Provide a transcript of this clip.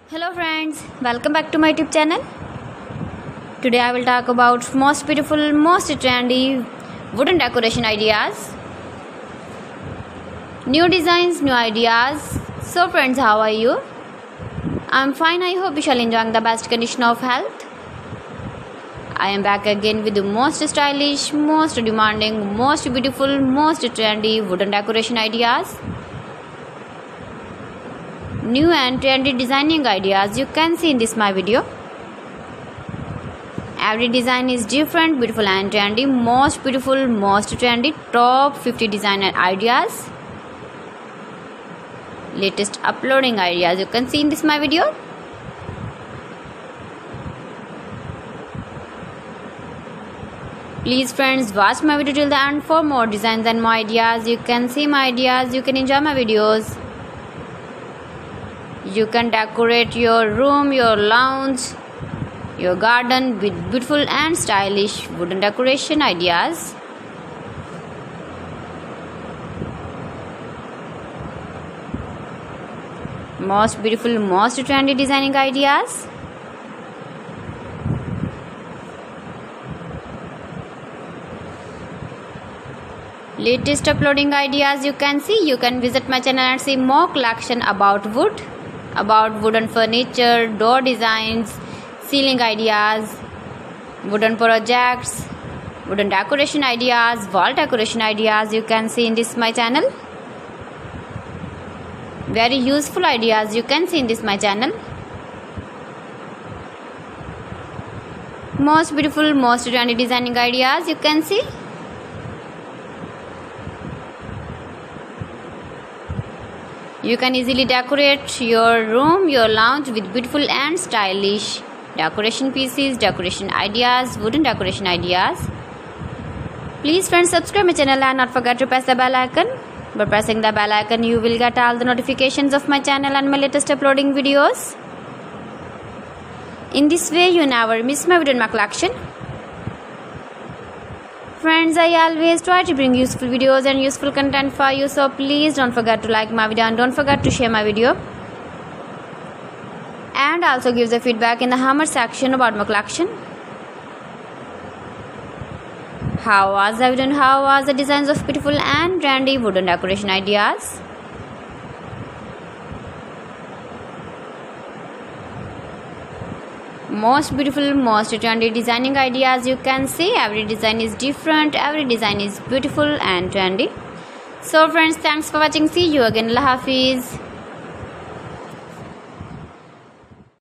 Hello friends, welcome back to my YouTube channel. Today I will talk about most beautiful, most trendy wooden decoration ideas. New designs, new ideas. So friends, how are you? I'm fine. I hope you shall enjoy the best condition of health. I am back again with the most stylish, most demanding, most beautiful, most trendy wooden decoration ideas. New and trendy designing ideas you can see in this my video. Every design is different, beautiful and trendy. Most beautiful, most trendy, top 50 designer ideas. Latest uploading ideas you can see in this my video. Please friends, watch my video till the end for more designs and more ideas. You can see my ideas, you can enjoy my videos. You can decorate your room, your lounge, your garden with beautiful and stylish wooden decoration ideas. Most beautiful, most trendy designing ideas. Latest uploading ideas you can see. You can visit my channel and see more collection about wood, about wooden furniture, door designs, ceiling ideas, wooden projects, wooden decoration ideas, wall decoration ideas you can see in this my channel. Very useful ideas you can see in this my channel. Most beautiful, most trendy designing ideas you can see. You can easily decorate your room, your lounge with beautiful and stylish decoration pieces, decoration ideas, wooden decoration ideas. Please friends, subscribe my channel and not forget to press the bell icon. By pressing the bell icon, you will get all the notifications of my channel and my latest uploading videos. In this way, you never miss my video in my collection. Friends, I always try to bring useful videos and useful content for you, so please don't forget to like my video and don't forget to share my video. And also give the feedback in the comment section about my collection. How was the video and how was the designs of beautiful and trendy wooden decoration ideas? Most beautiful, most trendy designing ideas you can see. Every design is different, every design is beautiful and trendy. So friends, thanks for watching. See you again. Allah Hafiz.